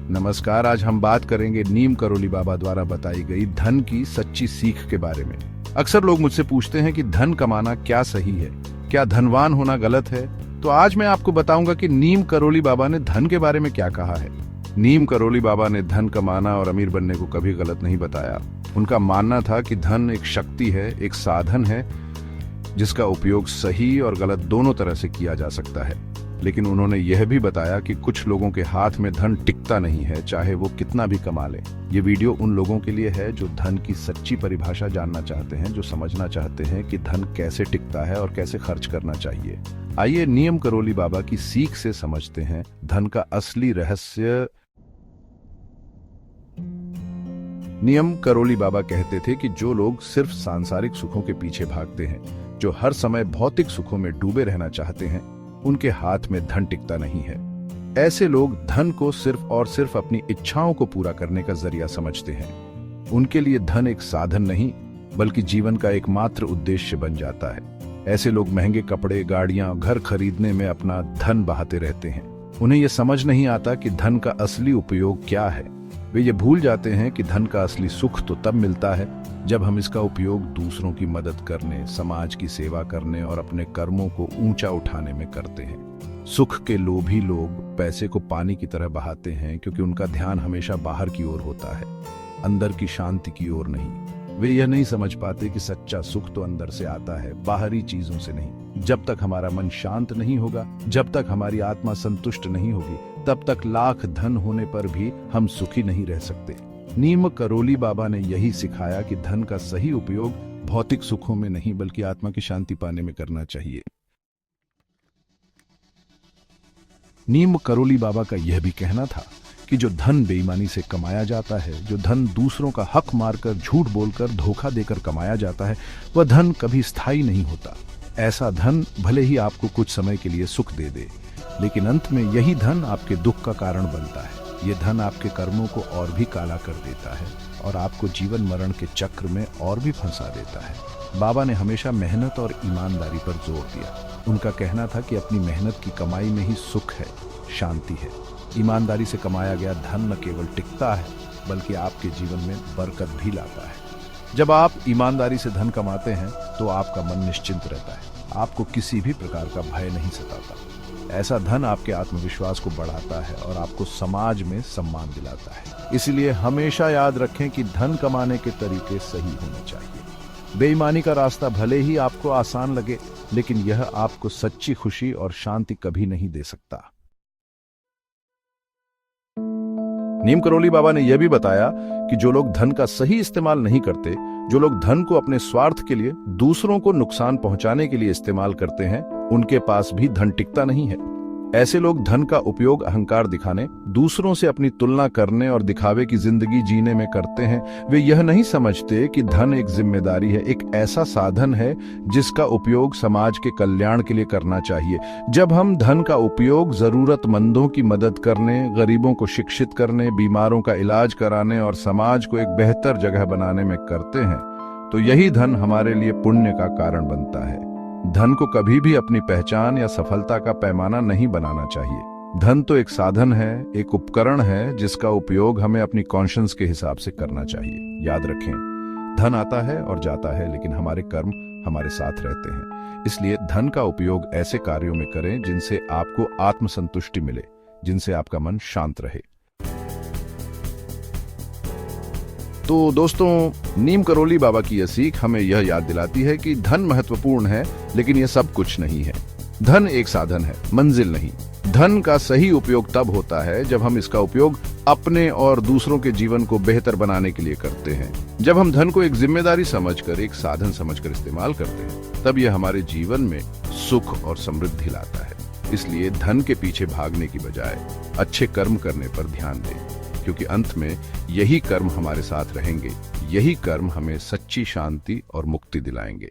नमस्कार। आज हम बात करेंगे नीम करोली बाबा द्वारा बताई गई धन की सच्ची सीख के बारे में। अक्सर लोग मुझसे पूछते हैं कि धन कमाना क्या सही है, क्या धनवान होना गलत है। तो आज मैं आपको बताऊंगा कि नीम करोली बाबा ने धन के बारे में क्या कहा है। नीम करोली बाबा ने धन कमाना और अमीर बनने को कभी गलत नहीं बताया। उनका मानना था कि धन एक शक्ति है, एक साधन है जिसका उपयोग सही और गलत दोनों तरह से किया जा सकता है। लेकिन उन्होंने यह भी बताया कि कुछ लोगों के हाथ में धन टिकता नहीं है, चाहे वो कितना भी कमा लें। ये वीडियो उन लोगों के लिए है जो धन की सच्ची परिभाषा जानना चाहते हैं, जो समझना चाहते हैं कि धन कैसे टिकता है और कैसे खर्च करना चाहिए। आइए नीम करोली बाबा की सीख से समझते हैं धन का असली रहस्य। नीम करोली बाबा कहते थे कि जो लोग सिर्फ सांसारिक सुखों के पीछे भागते हैं, जो हर समय भौतिक सुखों में डूबे रहना चाहते हैं, उनके हाथ में धन टिकता नहीं है। ऐसे लोग धन को सिर्फ और सिर्फ अपनी इच्छाओं को पूरा करने का जरिया समझते हैं। उनके लिए धन एक साधन नहीं, बल्कि जीवन का एकमात्र उद्देश्य बन जाता है। ऐसे लोग महंगे कपड़े, गाड़ियां, घर खरीदने में अपना धन बहाते रहते हैं। उन्हें यह समझ नहीं आता कि धन का असली उपयोग क्या है। वे ये भूल जाते हैं कि धन का असली सुख तो तब मिलता है जब हम इसका उपयोग दूसरों की मदद करने, समाज की सेवा करने और अपने कर्मों को ऊंचा उठाने में करते हैं। सुख के लोभी लोग पैसे को पानी की तरह बहाते हैं क्योंकि उनका ध्यान हमेशा बाहर की ओर होता है, अंदर की शांति की ओर नहीं। वे यह नहीं समझ पाते कि सच्चा सुख तो अंदर से आता है, बाहरी चीजों से नहीं। जब तक हमारा मन शांत नहीं होगा, जब तक हमारी आत्मा संतुष्ट नहीं होगी, तब तक लाख धन होने पर भी हम सुखी नहीं रह सकते। नीम करोली बाबा ने यही सिखाया कि धन का सही उपयोग भौतिक सुखों में नहीं, बल्कि आत्मा की शांति पाने में करना चाहिए। नीम करोली बाबा का यह भी कहना था कि जो धन बेईमानी से कमाया जाता है, जो धन दूसरों का हक मारकर, झूठ बोलकर, धोखा देकर कमाया जाता है, वह धन कभी स्थायी नहीं होता। ऐसा धन भले ही आपको कुछ समय के लिए सुख दे दे, लेकिन अंत में यही धन आपके दुख का कारण बनता है। ये धन आपके कर्मों को और भी काला कर देता है और आपको जीवन मरण के चक्र में और भी फंसा देता है। बाबा ने हमेशा मेहनत और ईमानदारी पर जोर दिया। उनका कहना था कि अपनी मेहनत की कमाई में ही सुख है, शांति है। ईमानदारी से कमाया गया धन न केवल टिकता है, बल्कि आपके जीवन में बरकत भी लाता है। जब आप ईमानदारी से धन कमाते हैं तो आपका मन निश्चिंत रहता है, आपको किसी भी प्रकार का भय नहीं सताता। ऐसा धन आपके आत्मविश्वास को बढ़ाता है और आपको समाज में सम्मान दिलाता है। इसलिए हमेशा याद रखें कि धन कमाने के तरीके सही होने चाहिए। बेईमानी का रास्ता भले ही आपको आसान लगे, लेकिन यह आपको सच्ची खुशी और शांति कभी नहीं दे सकता। नीम करोली बाबा ने यह भी बताया कि जो लोग धन का सही इस्तेमाल नहीं करते, जो लोग धन को अपने स्वार्थ के लिए, दूसरों को नुकसान पहुंचाने के लिए इस्तेमाल करते हैं, उनके पास भी धन टिकता नहीं है। ऐसे लोग धन का उपयोग अहंकार दिखाने, दूसरों से अपनी तुलना करने और दिखावे की जिंदगी जीने में करते हैं। वे यह नहीं समझते कि धन एक जिम्मेदारी है, एक ऐसा साधन है जिसका उपयोग समाज के कल्याण के लिए करना चाहिए। जब हम धन का उपयोग जरूरतमंदों की मदद करने, गरीबों को शिक्षित करने, बीमारों का इलाज कराने और समाज को एक बेहतर जगह बनाने में करते हैं, तो यही धन हमारे लिए पुण्य का कारण बनता है। धन को कभी भी अपनी पहचान या सफलता का पैमाना नहीं बनाना चाहिए। धन तो एक साधन है, एक उपकरण है जिसका उपयोग हमें अपनी कॉन्शियंस के हिसाब से करना चाहिए। याद रखें, धन आता है और जाता है, लेकिन हमारे कर्म हमारे साथ रहते हैं। इसलिए धन का उपयोग ऐसे कार्यों में करें जिनसे आपको आत्मसंतुष्टि मिले, जिनसे आपका मन शांत रहे। तो दोस्तों, नीम करोली बाबा की यह सीख हमें यह याद दिलाती है कि धन महत्वपूर्ण है, लेकिन यह सब कुछ नहीं है। धन एक साधन है, मंजिल नहीं। धन का सही उपयोग तब होता है जब हम इसका उपयोग अपने और दूसरों के जीवन को बेहतर बनाने के लिए करते हैं। जब हम धन को एक जिम्मेदारी समझकर, एक साधन समझकर इस्तेमाल करते हैं, तब यह हमारे जीवन में सुख और समृद्धि लाता है। इसलिए धन के पीछे भागने की बजाय अच्छे कर्म करने पर ध्यान दें, क्योंकि अंत में यही कर्म हमारे साथ रहेंगे। यही कर्म हमें सच्ची शांति और मुक्ति दिलाएंगे।